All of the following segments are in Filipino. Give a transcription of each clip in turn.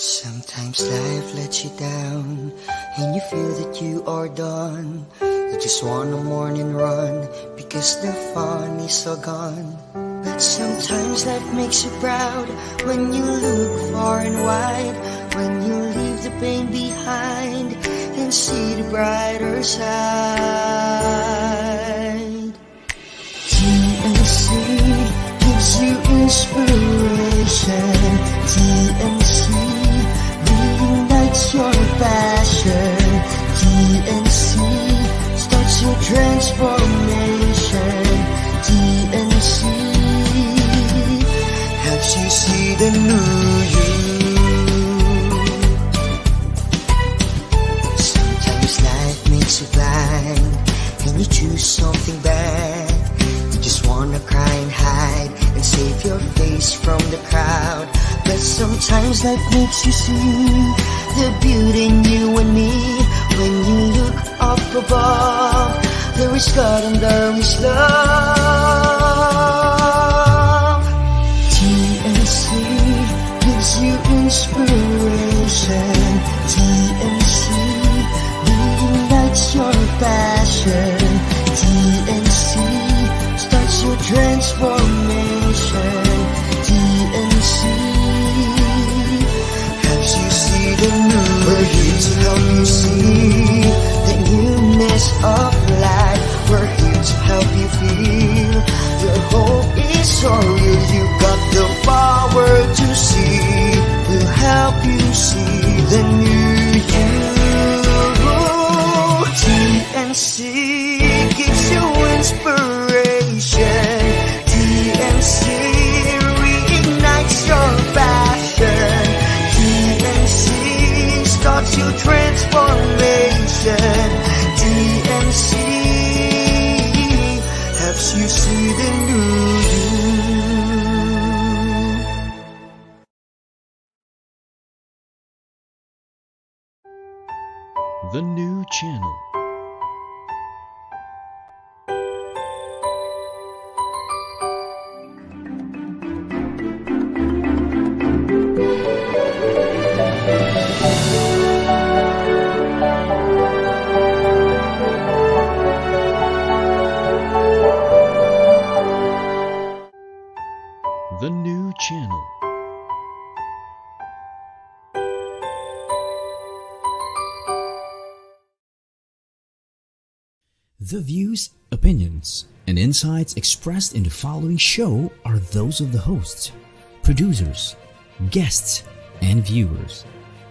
Sometimes life lets you down and you feel that you are done. You just want a morning run because the fun is all gone. But sometimes life makes you proud when you look far and wide, when you leave the pain behind and see the brighter side. TNC gives you inspiration. TNC reignites your passion. TNC starts your transformation. TNC helps you see the new you. Sometimes life makes you blind and you choose something bad. You just wanna cry and hide and save your face from the crowd. But sometimes life makes you see the beauty in you and me. When you look up above, there is God and there is love. TNC gives you inspiration. TNC reignites your passion. TNC starts your transformation. TNC helps you see the new. We're here to help you see the newness of life. We're here to help you feel your hope is so real. You got the power to see. We'll help you see the new you. TNC gives you inspiration. TNC reignites your passion. TNC starts your transformation. TNC helps you see the new you. The new channel. The new channel. The views, opinions, and insights expressed in the following show are those of the hosts, producers, guests, and viewers.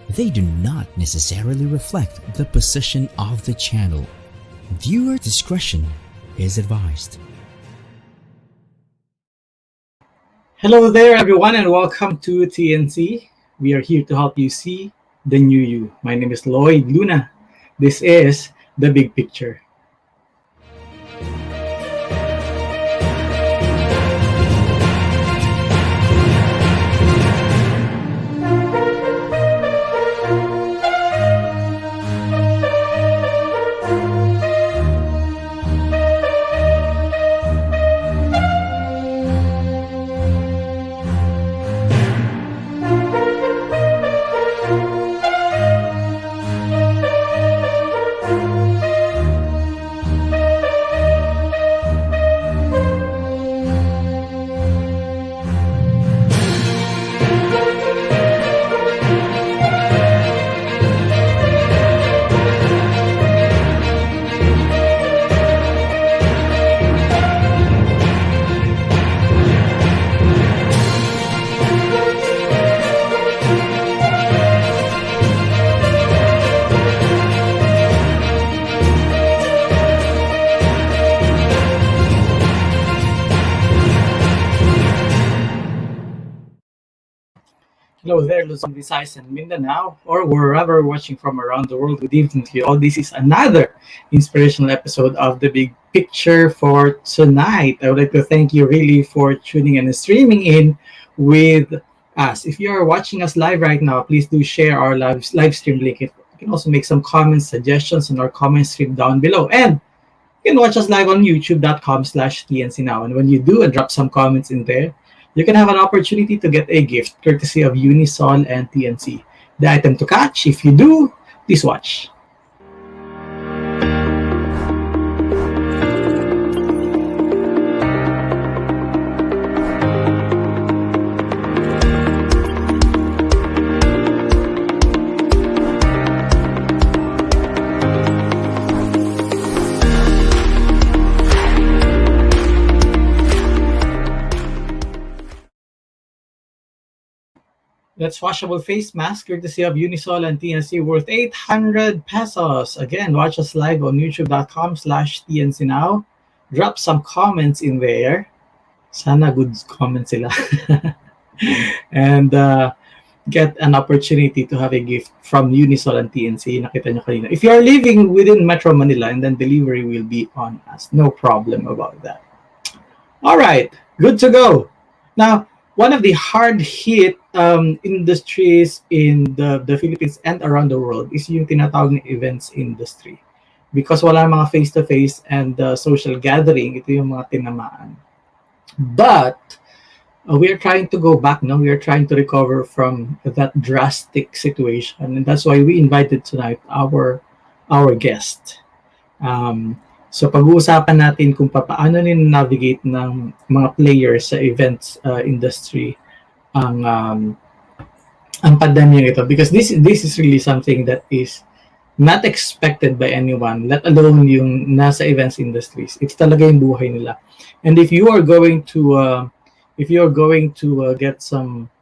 They do not necessarily reflect the position of the channel. Viewer discretion is advised. Hello there, everyone, and welcome to TNC. We are here to help you see the new you. My name is Lloyd Luna. This is The Big Picture. Hello there, Luzon, Visayas, and Mindanao, or wherever watching from around the world. Good evening to you all. This is another inspirational episode of The Big Picture for tonight. I would like to thank you really for tuning in and streaming in with us. If you are watching us live right now, please do share our live stream link. You can also make some comments, suggestions in our comment stream down below. And you can watch us live on youtube.com/TNC Now. And when you do and drop some comments in there, you can have an opportunity to get a gift courtesy of Unisol and TNC. the item to catch. If you do, please watch. That's washable face mask courtesy of Unisol and TNC worth 800 pesos. Again, watch us live on youtube.com/TNC now. Drop some comments in there. Sana good comments sila. And get an opportunity to have a gift from Unisol and TNC. Nakita nyo kanina. If you are living within Metro Manila, and then delivery will be on us. No problem about that. All right, good to go. Now, one of the hard-hit industries in the Philippines and around the world is yung tinatawag na events industry. Because wala mga face-to-face and social gathering, ito yung mga tinamaan. But we are trying to go back, no? We are trying to recover from that drastic situation, and that's why we invited tonight our guest. So pag-uusapan natin kung paano navigate ng mga players sa events industry ang pandemya ito, because this is really something that is not expected by anyone, let alone yung nasa events industries. It's talaga yung buhay nila. And if you are going to get some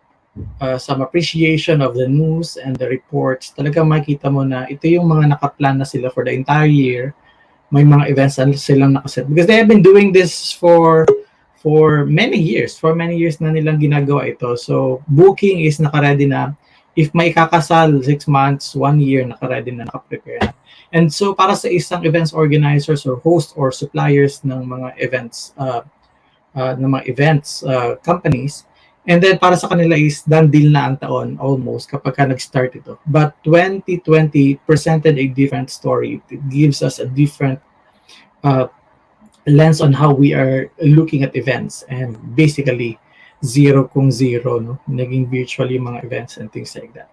appreciation of the news and the reports, talagang makita mo na ito yung mga nakaplan na sila for the entire year. May mga events na silang nakaset because they have been doing this for many years. For many years na nilang ginagawa ito. So booking is naka-ready na. If may kakasal 6 months, 1 year, naka-ready na, naka-prepare na. And so para sa isang events organizers or host or suppliers ng mga events companies, and then para sa kanila is done deal na ang taon almost kapag ka nag-start ito. But 2020 presented a different story. It gives us a different lens on how we are looking at events, and basically zero kung zero, no? Naging virtual yung mga events and things like that.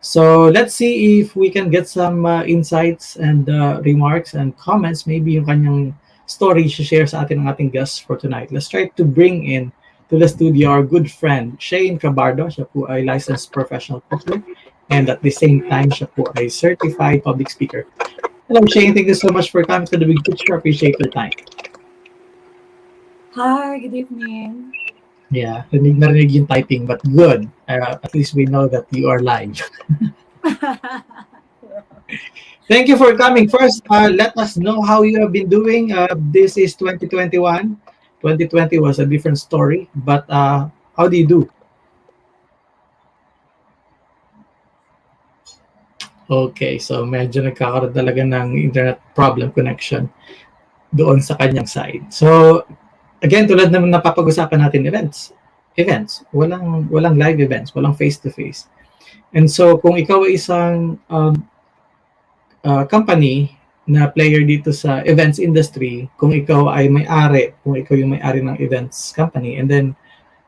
So let's see if we can get some insights and remarks and comments, maybe yung kanyang story share sa atin ng ating guests for tonight. Let's try to bring in to the studio our good friend Shaine Cabardo. Siya po ay licensed professional coach, and at the same time siya po ay certified public speaker. Hello Shaine, thank you so much for coming to the Big Picture. Appreciate your time. Hi, good evening. Yeah, narinig yung typing, but good. At least we know that you are live. Thank you for coming. First, let us know how you have been doing. This is 2021. 2020 was a different story, but how do you do? Okay, so medyo nagkakaroon talaga ng internet problem connection doon sa kanyang side. So, again, tulad naman napapag-usapan natin events. Walang live events, walang face-to-face. And so, kung ikaw ay isang company na player dito sa events industry, kung ikaw ay may-ari, kung ikaw yung may-ari ng events company, and then,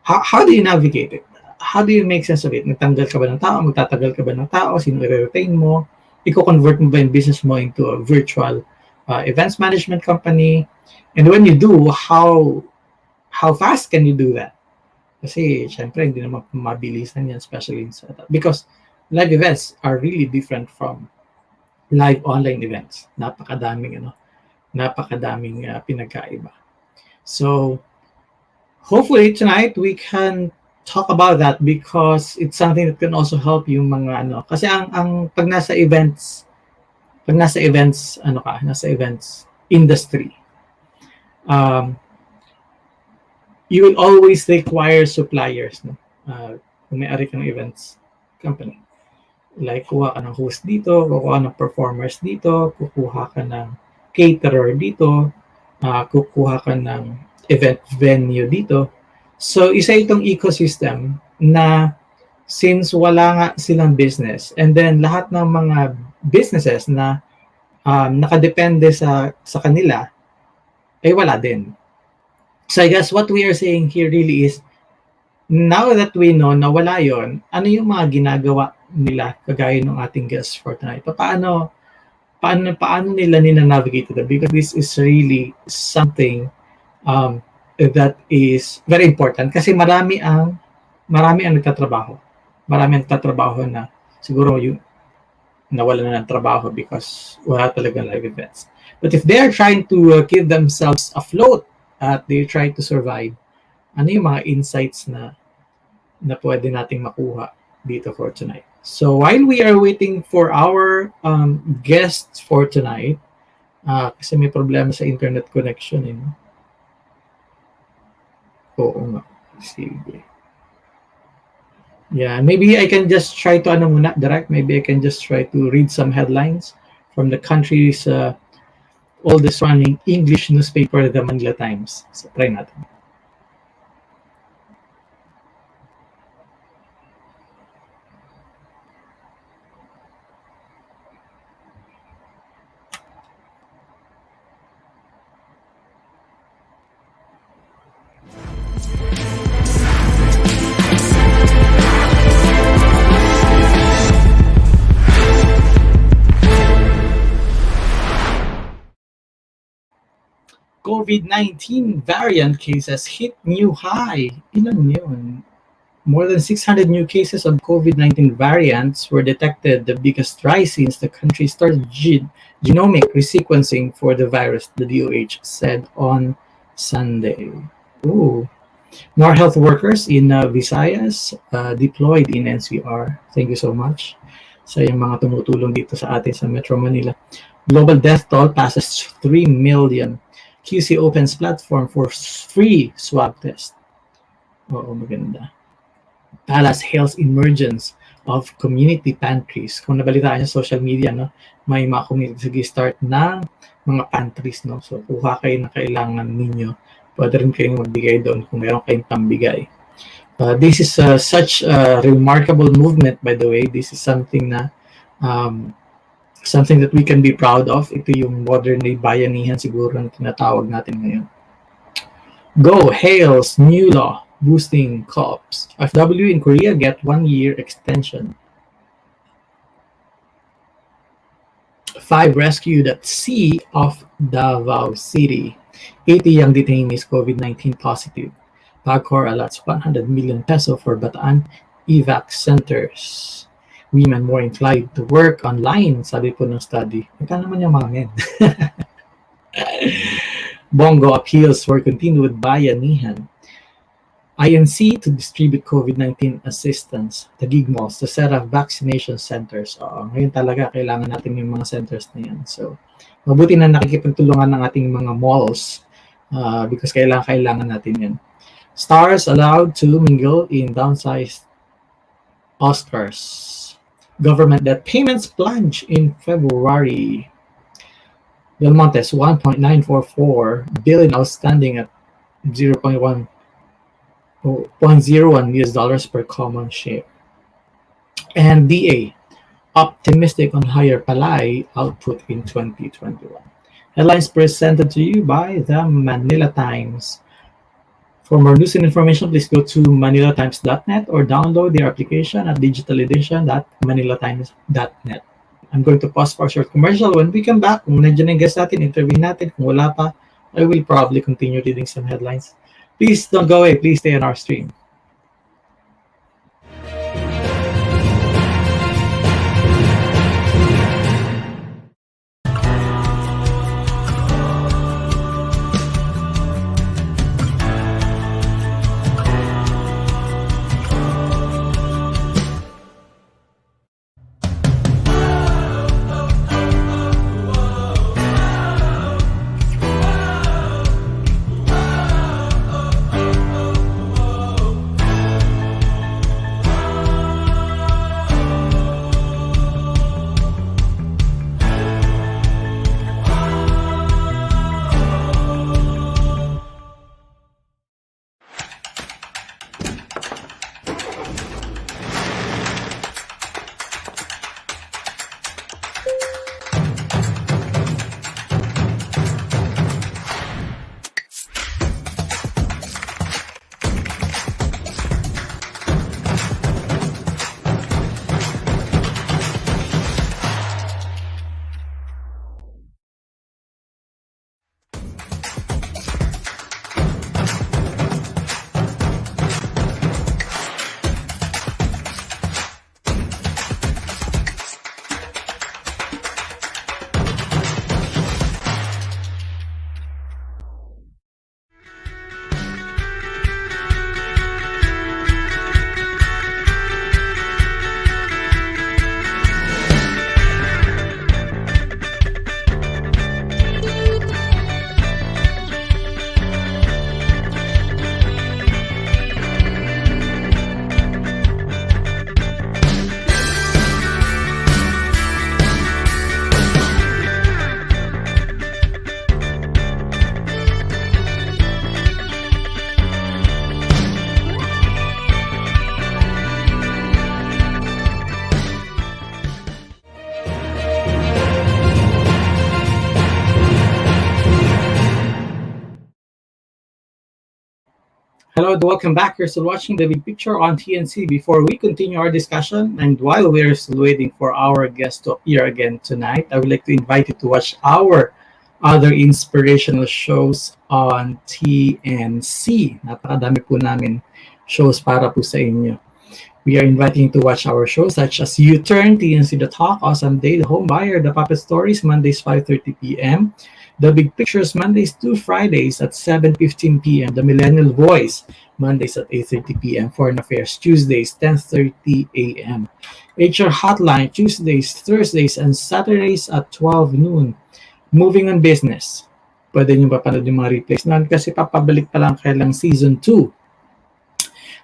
how do you navigate it? How do you make sense of it? Nagtanggal ka ba ng tao? Magtatagal ka ba ng tao? Sino i-retain mo? Iko-convert mo ba yung business mo into a virtual events management company? And when you do, how fast can you do that? Kasi, syempre, hindi naman mabilisan yan, especially in setup. Because live events are really different from live online events. Napakadaming pinagkaiba. So, hopefully tonight we can talk about that, because it's something that can also help yung mga kasi ang pag nasa events industry, you will always require suppliers, no? Kung may-ari ka ng events company, like kuha ka ng host dito, kukuha ng performers dito, kukuha ka ng caterer dito, kukuha ka ng event venue dito. So, isa itong ecosystem na since wala nga silang business, and then lahat ng mga businesses na nakadepende sa kanila, ay wala din. So, I guess what we are saying here really is, now that we know na wala yon, ano yung mga ginagawa nila kagaya ng ating guests for tonight? Paano nila nina-navigate ito? Because this is really something that is very important kasi marami ang nagtatrabaho. Marami ang nagtatrabaho na siguro yung nawala na ng trabaho because wala talaga live events. But if they're trying to keep themselves afloat at they try to survive, ano yung mga insights na pwede nating makuha dito for tonight? So while we are waiting for our guests for tonight, kasi may problema sa internet connection, eh, no? Oo nga. Sige. Yeah, maybe I can just try to direct. Maybe I can just try to read some headlines from the country's oldest running English newspaper, the Manila Times. So try natin. COVID-19 variant cases hit new high. Ilan yun? More than 600 new cases of COVID-19 variants were detected, the biggest rise since the country started genomic resequencing for the virus, the DOH said on Sunday. Ooh. More health workers in Visayas deployed in NCR. Thank you so much sa yung mga tumutulong dito sa atin sa Metro Manila. Global death toll passes 3 million. QC opens platform for free swab test. Oo, maganda. Palace hails emergence of community pantries. Kung nabalitaan sa social media, no, may mga community start ng mga pantries, no. So kuha kayo na kailangan ninyo. Pwede rin kayong magbigay doon kung meron kayong pambigay. This is such a remarkable movement, by the way. This is something na something that we can be proud of. Ito yung modern day bayanihan siguro na tinatawag natin ngayon. Go hails new law boosting co-ops. FW in Korea get 1-year extension. 5 rescued at sea off Davao City. 80 young detainees COVID-19 positive. PAGCOR allots 100 million peso for Bataan evac centers. Women more inclined to work online, sabi po ng study. Ika naman yung mga men. Bongo appeals for continued bayanihan. INC to distribute COVID-19 assistance. Taguig malls to set up vaccination centers. Ngayon talaga kailangan natin yung mga centers na yan. So, mabuti na nakikipagtulungan ng ating mga malls because kailangan natin yan. Stars allowed to mingle in downsized Oscars. Government debt payments plunge in February. Del Monte's 1.944 billion outstanding at 0.01 US dollars per common share. And DA optimistic on higher palay output in 2021. Headlines presented to you by the Manila Times. For more news and information, please go to manilatimes.net or download their application at digitaledition.manilatimes.net. I'm going to pause for a short commercial. When we come back, kung nandiyan ang guest natin, interview natin. Kung wala pa, I will probably continue reading some headlines. Please don't go away. Please stay on our stream. Hello and welcome back. You're still watching The Big Picture on TNC. Before we continue our discussion, and while we're still waiting for our guest to appear again tonight, I would like to invite you to watch our other inspirational shows on TNC. Napakadami po namin shows para po sa inyo. We are inviting you to watch our shows such as U-Turn, TNC The Talk, Awesome Day, The Home Buyer, The Puppet Stories, Mondays 5:30 p.m., The Big Pictures, Mondays to Fridays at 7:15 p.m., The Millennial Voice, Mondays at 8:30 p.m., Foreign Affairs, Tuesdays 10:30 a.m., HR Hotline, Tuesdays, Thursdays, and Saturdays at 12 noon. Moving on Business. Pwede nyo papanood yung mga replays nun kasi papabalik pa lang kailang Season 2.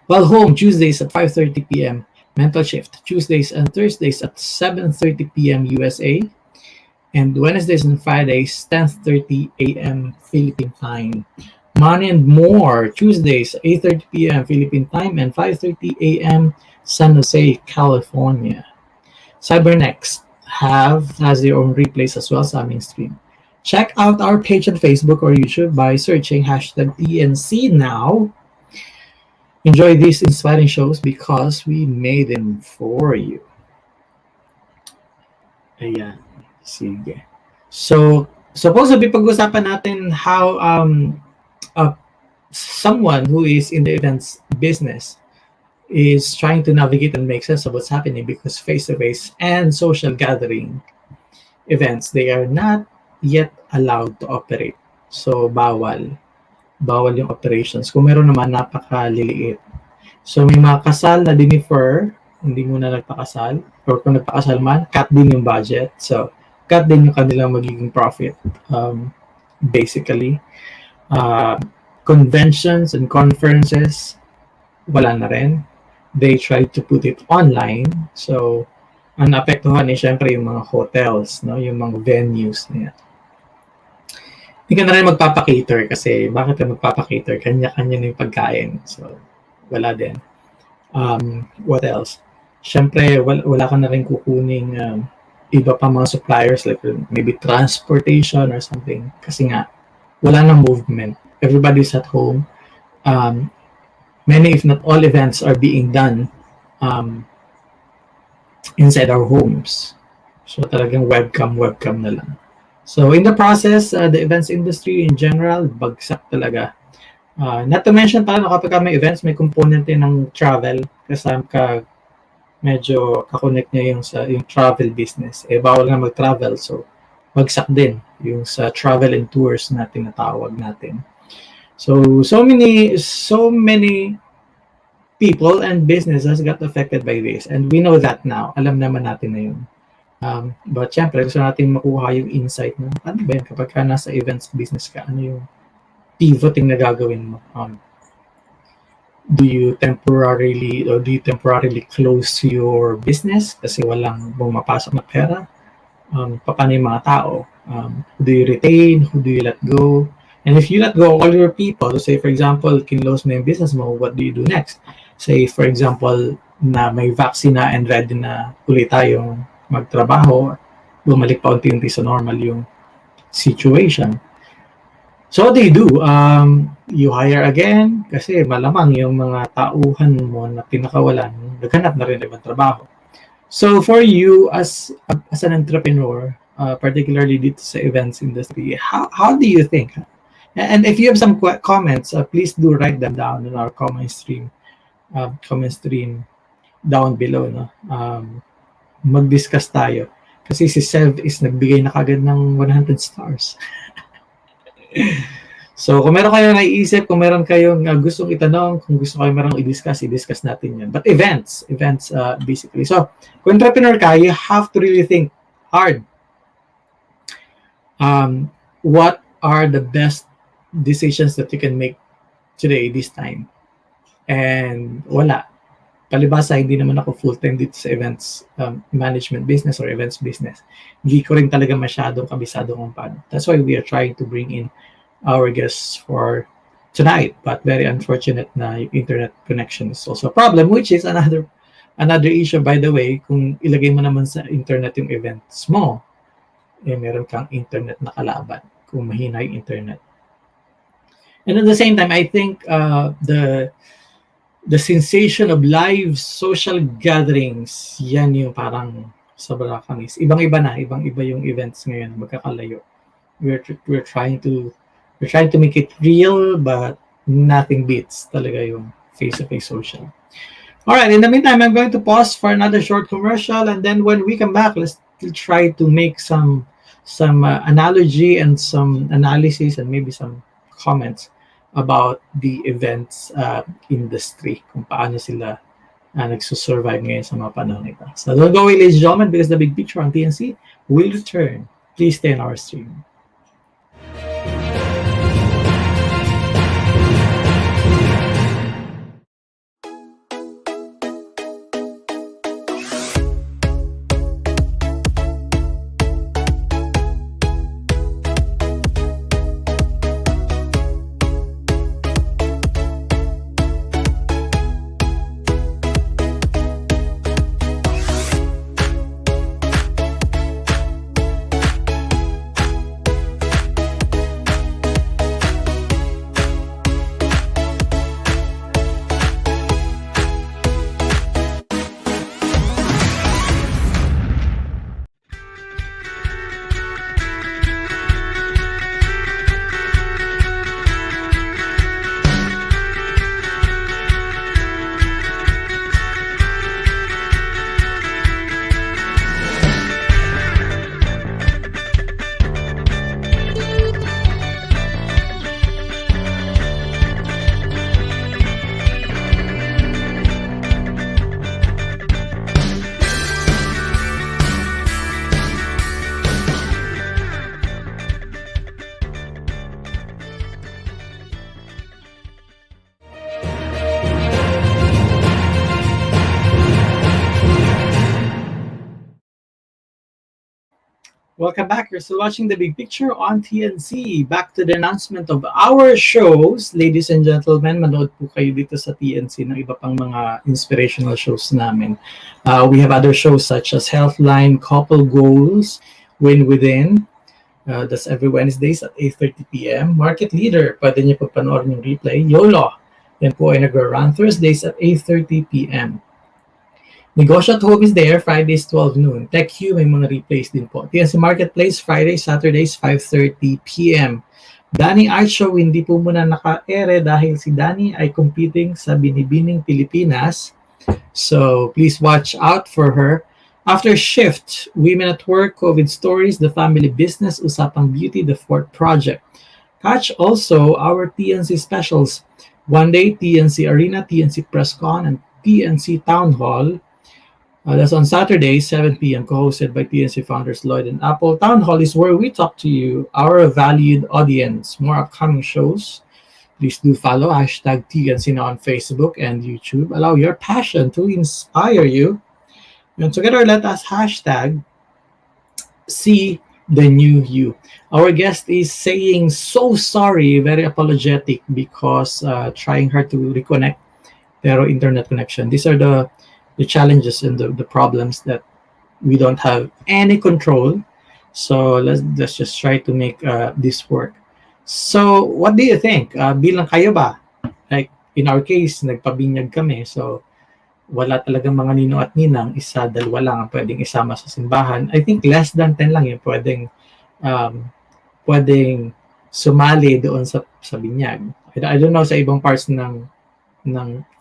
While Home, Tuesdays at 5:30 p.m., Mental Shift, Tuesdays and Thursdays at 7:30 p.m. USA, and Wednesdays and Fridays, 10:30 a.m. Philippine Time. Money and More, Tuesdays, 8:30 p.m. Philippine Time and 5:30 a.m. San Jose, California. Cybernext has their own replays as well sa aming stream. Check out our page on Facebook or YouTube by searching hashtag TNC now. Enjoy these inspiring shows because we made them for you. Ayan. Sige. So, supposedly pag-usapan natin how someone who is in the events business is trying to navigate and make sense of what's happening because face-to-face and social gathering events, they are not yet allowed to operate. So, bawal yung operations. Kung meron naman, napakaliliit. So, may mga kasal na dinifer, hindi muna nagpakasal, or kung nagpakasal man, cut din yung budget. So, cut din yung kanilang magiging profit. Basically, conventions and conferences, wala na rin. They tried to put it online. So, ang naapektuhan eh, syempre, yung mga hotels, no? Yung mga venues na yan. Hindi ka na rin magpapakater kasi bakit ka magpapakater? Kanya-kanya na yung pagkain. So, wala din. What else? Siyempre, wala ka na rin kukuning iba pa mga suppliers like maybe transportation or something. Kasi nga, wala nang movement. Everybody's at home. Many, if not all events are being done inside our homes. So, talagang webcam na lang. So, in the process, the events industry in general, bagsak talaga. Not to mention, parang kapag may events, may component din ng travel. Kasama ka, medyo kakonect niya yung travel business. Eh, bawal nga mag-travel. So, bagsak din yung sa travel and tours na tinatawag natin. So many people and businesses got affected by this. And we know that now. Alam naman natin na yun. But syempre, gusto natin makuha yung insight mo. Ano ba yan? Kapag ka nasa events business ka, ano yung pivoting na gagawin mo? Do you temporarily close your business kasi walang bumapasok na pera? Paano yung mga tao? Who do you retain? Who do you let go? And if you let go all your people, say for example, kinlose mo yung business mo, what do you do next? Say for example, na may vaccine na and ready na ulit tayong magtrabaho, bumalik pa unti-unti sa normal yung situation. So what do you do? You hire again kasi malamang yung mga tauhan mo na pinakawalan, naghanap na rin ibang trabaho. So for you as an entrepreneur, particularly dito sa events industry, how do you think? And if you have some comments, please do write them down in our comment stream down below. No? Mag-discuss tayo. Kasi si Sev is nagbigay na kagad ng 100 stars. So, kung meron kayong naiisip, kung meron kayong gustong itanong, kung gusto kayo meron i-discuss natin yan. But events basically. So, kung entrepreneur ka, you have to really think hard. What are the best decisions that you can make today, this time? And wala. Palibasa, hindi naman ako full-time dito sa events management business or events business. Hindi ko rin talaga masyadong kabisado kung paano. That's why we are trying to bring in our guests for tonight. But very unfortunate na yung internet connection is also a problem, which is another issue, by the way. Kung ilagay mo naman sa internet yung events mo, eh meron kang internet na kalaban kung mahina yung internet. And at the same time, I think the sensation of live social gatherings, yan yung parang sobra kamis. Ibang-iba na, ibang-iba yung events ngayon, magkakalayo. We're trying to make it real, but nothing beats talaga yung face-to-face social. All right, in the meantime, I'm going to pause for another short commercial, and then when we come back, let's try to make some analogy and some analysis and maybe some comments about the events industry, kung paano sila nagsusurvive ngayon sa mga panahon ito. So don't go away, ladies and gentlemen, because the big picture on TNC will return. Please stay on our stream. Welcome back. You're still watching The Big Picture on TNC. Back to the announcement of our shows. Ladies and gentlemen, manood po kayo dito sa TNC ng iba pang mga inspirational shows namin. We have other shows such as Healthline, Couple Goals, Win Within. That's every Wednesdays at 8:30 p.m. Market Leader, pwede niyo po panoorin yung replay. YOLO, yan po ay nag-run Thursdays at 8:30 p.m. Negosyo at Home is there, Fridays 12 noon. TechQ, may mga replays din po. TNC Marketplace, Fridays, Saturdays, 5:30 p.m. Danny Art Show, hindi po muna naka-ere dahil si Danny ay competing sa Binibining Pilipinas. So, please watch out for her. After Shift, Women at Work, COVID Stories, The Family Business, Usapang Beauty, The Fort Project. Catch also our TNC specials. One day, TNC Arena, TNC PressCon, and TNC Town Hall. That's on Saturday, 7 p.m., co-hosted by TNC founders Lloyd and Apple. Town Hall is where we talk to you, our valued audience. More upcoming shows. Please do follow hashtag TNC on Facebook and YouTube. Allow your passion to inspire you. And together, let us hashtag see the new you. Our guest is saying so sorry, very apologetic because trying hard to reconnect, pero internet connection. These are the challenges and the problems that we don't have any control. So let's just try to make this work. So what do you think? Bilang kayo ba? Like in our case, nagpabinyag kami. So wala talagang mga ninong at ninang, isa, dalawa lang ang pwedeng isama sa simbahan. I think less than 10 lang yung pwedeng sumali doon sa binyag. I don't know sa ibang parts ng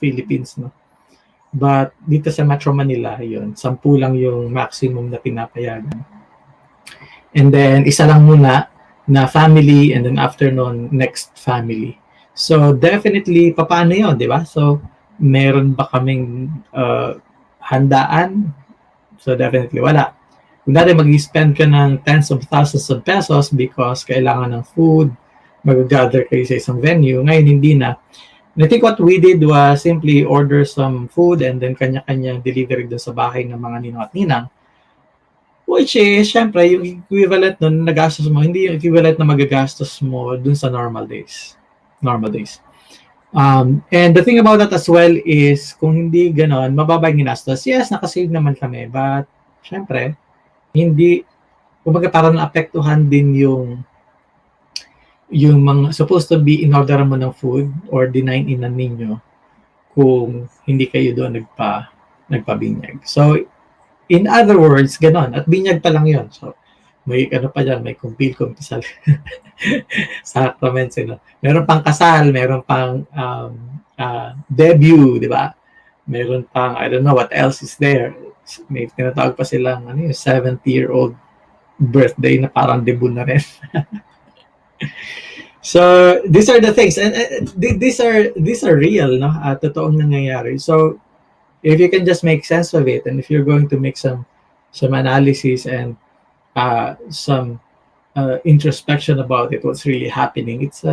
Philippines, no? But dito sa Metro Manila, yun, 10 lang yung maximum na pinapayagan. And then, isa lang muna na family, and then after nun, next family. So, definitely, paano yun, di ba? So, meron ba kaming handaan? So, definitely, wala. Kung dati mag-spend ka ng tens of thousands of pesos because kailangan ng food, mag-gather kayo sa isang venue, ngayon hindi na. And I think what we did was simply order some food and then kanya-kanya delivery doon sa bahay ng mga ninong at ninang. Which is, syempre, yung equivalent nun, nagastos mo, hindi yung equivalent na magagastos mo dun sa normal days. And the thing about that as well is, kung hindi ganon, mababa yung ginastos. Yes, nakasave naman kami, but syempre, hindi, kumbaga parang naapektuhan din yung mga supposed to be in order mo ng food or dine-inan ninyo kung hindi kayo doon nagpabinyag. So, in other words, ganon. At binyag pa lang yon. So, may ano pa dyan, may kumpil-kumpil sa sacraments, Meron pang kasal, meron pang debut, di ba? Meron pang, I don't know what else is there. May tinatawag pa silang 70-year-old birthday na parang debut na rin. So these are the things, and these are real, no? Totoong nangyayari. So if you can just make sense of it, and if you're going to make some analysis and some introspection about it, what's really happening, it's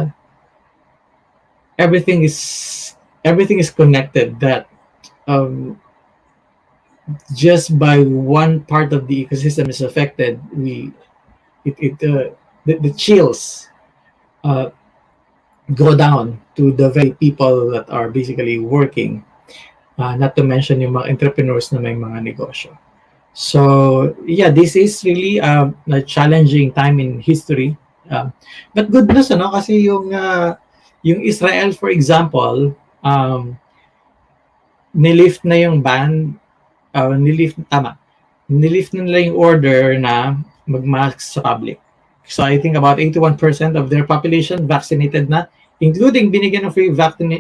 everything is connected. That just by one part of the ecosystem is affected, the chills go down to the very people that are basically working, not to mention yung mga entrepreneurs na may mga negosyo. So yeah, this is really a challenging time in history, but good news, kasi yung Israel, for example, nilift na yung ban, nilift na nila yung order na mag-mask sa public. So I think about 81% of their population vaccinated na, including binigyan ng free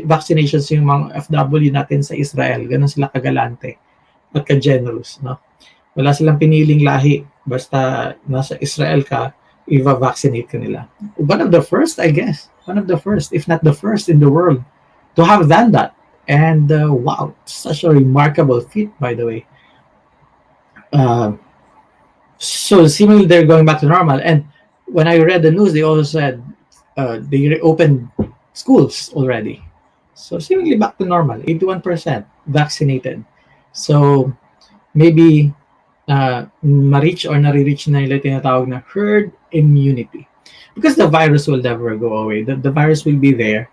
vaccinations yung mga FW natin sa Israel. Ganun sila kagalante at ka-generous, no? Wala silang piniling lahi. Basta nasa Israel ka, i-vaccinate ka nila. One of the first, I guess. One of the first, if not the first in the world to have done that. And wow, such a remarkable feat, by the way. So seemingly they're going back to normal. And when I read the news, they also said they reopened schools already. So seemingly back to normal, 81% vaccinated. So maybe ma-reach or nare-reach na nila tinatawag na herd immunity. Because the virus will never go away. The virus will be there.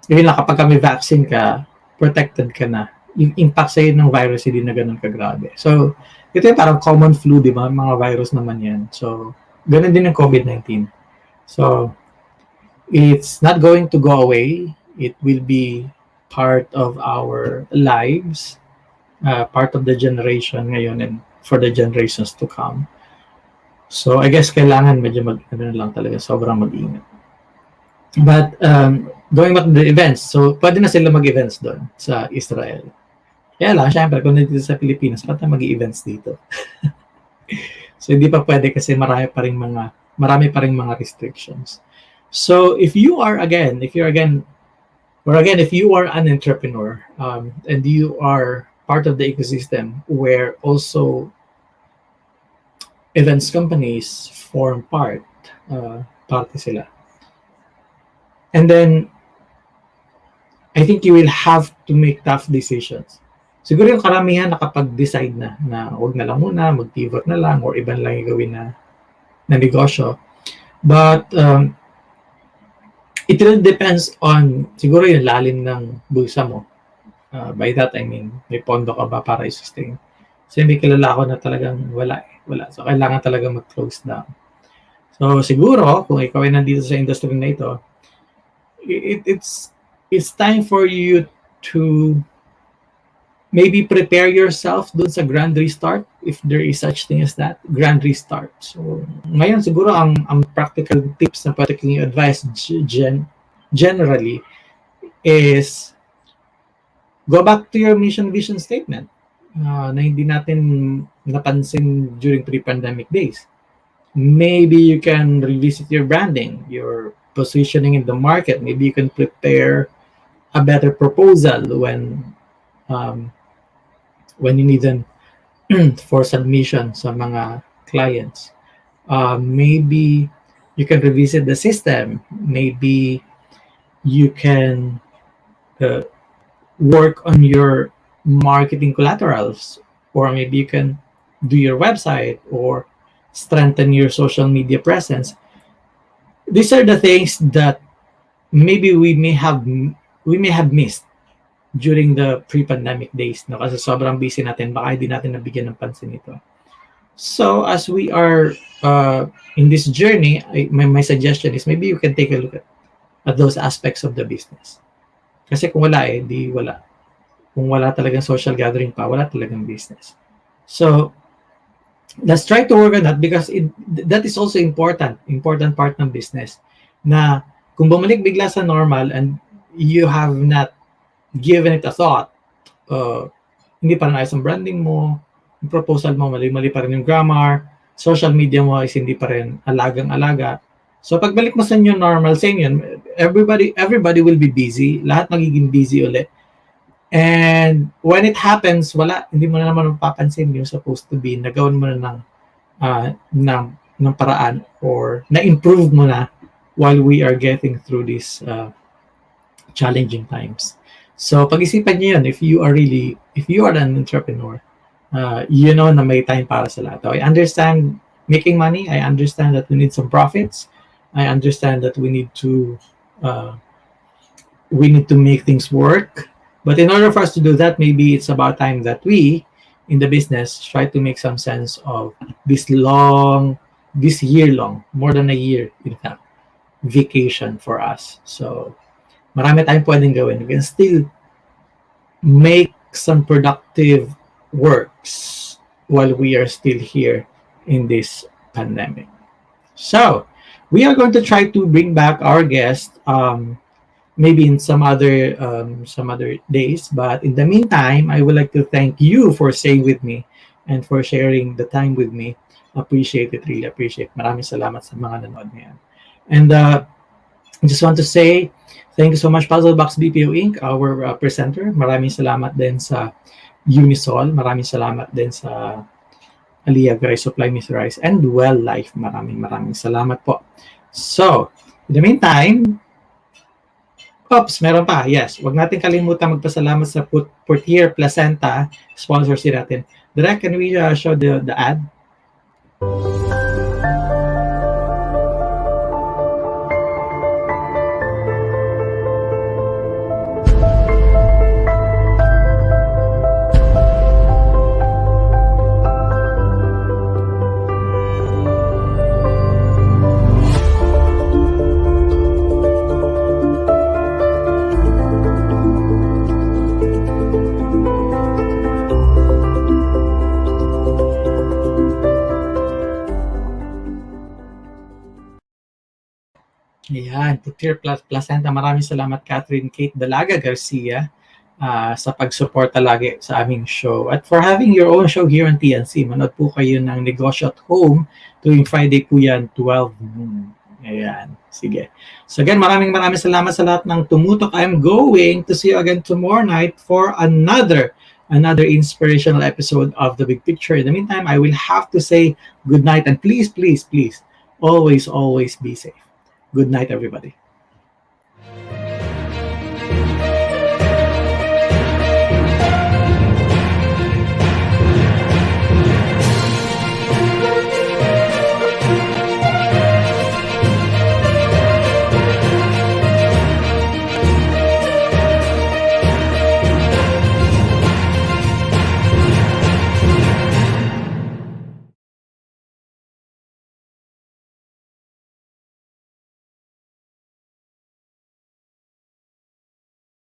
Yun lang, kapag may vaccine ka, protected ka na. Yung impact sa'yo ng virus hindi na ganun kagrabe. So, ito yung parang common flu, di ba? Mga virus naman yan. So, ganun din yung COVID-19. So, it's not going to go away. It will be part of our lives, part of the generation ngayon and for the generations to come. So, I guess kailangan medyo lang talaga, sobrang mag-ingat. But, going back to the events, so pwede na sila mag-events doon sa Israel. Kaya lang, syempre, kung nandito sa Pilipinas, ba't na mag-events dito? So, hindi pa pwede kasi marami pa ring mga restrictions. So, if you are an entrepreneur, and you are part of the ecosystem where also events companies form parte sila. And then, I think you will have to make tough decisions. Siguro yung karamihan nakapag-decide na huwag na lang muna, mag-pivot na lang, or iba lang yung gawin na negosyo. But, it really depends on, siguro yung lalim ng bulsa mo. By that, I mean, may pondo ka ba para i-sustain? Kasi may kilala ko na talagang wala. So, kailangan talaga mag-close down. So, siguro, kung ikaw ay nandito sa industry na ito, it's time for you to maybe prepare yourself dun sa grand restart, if there is such thing as that, grand restart. So, ngayon siguro ang practical tips na pwede kong advise generally is go back to your mission vision statement na hindi natin napansin during pre-pandemic days. Maybe you can revisit your branding, your positioning in the market. Maybe you can prepare a better proposal when you need them for submission sa mga clients. Maybe you can revisit the system. Maybe you can work on your marketing collaterals, or maybe you can do your website or strengthen your social media presence. These are the things that maybe we may have missed during the pre-pandemic days, no? Kasi sobrang busy natin, baka hindi natin nabigyan ng pansin ito. So as we are in this journey, my suggestion is maybe you can take a look at those aspects of the business. Kasi kung wala di wala. Kung wala talagang social gathering pa, wala talagang business. So let's try to work on that because that is also important part ng business. Na kung bumalik bigla sa normal and you have not given it a thought, hindi pa rin ayos ang branding mo, yung proposal mo, mali-mali pa rin yung grammar, social media mo is hindi pa rin alagang-alaga. So pagbalik mo sa new normal, same yun. Everybody will be busy. Lahat magiging busy ulit. And when it happens, hindi mo na naman mapapansin yung supposed to be, nagawan mo na ng paraan or na-improve mo na while we are getting through these challenging times. So pag-isipan niyo yun, if you are an entrepreneur, you know na may time para sa lahat. I understand making money. I understand that we need some profits. I understand that we need to make things work. But in order for us to do that, maybe it's about time that we, in the business, try to make some sense of this year long, more than a year, in fact, vacation for us. So, marami tayong pwedeng gawin. We can still make some productive works while we are still here in this pandemic. So, we are going to try to bring back our guest maybe in some other days. But in the meantime, I would like to thank you for staying with me and for sharing the time with me. Appreciate it, really appreciate. Maraming salamat sa mga nanood ngayon. And I just want to say thank you so much, Puzzle Box BPO Inc., our presenter. Maraming salamat din sa Unisol. Maraming salamat din sa Aliyah Guys Supply Miss Rice and Well Life. Maraming salamat po. So, in the meantime, meron pa. Yes, wag natin kalimutan magpasalamat sa Portier Placenta, sponsor si natin. Direk, can we show the ad? Ayan, Portier Placenta. Maraming salamat, Catherine Kate Dalaga Garcia, sa pag-suporta lagi sa aming show. At for having your own show here on TNC, manood po kayo ng Negosyo at Home tuwing Friday po yan, 12 noon. Ayan, sige. So again, maraming salamat sa lahat ng tumutok. I'm going to see you again tomorrow night for another inspirational episode of The Big Picture. In the meantime, I will have to say good night and please, always be safe. Good night, everybody.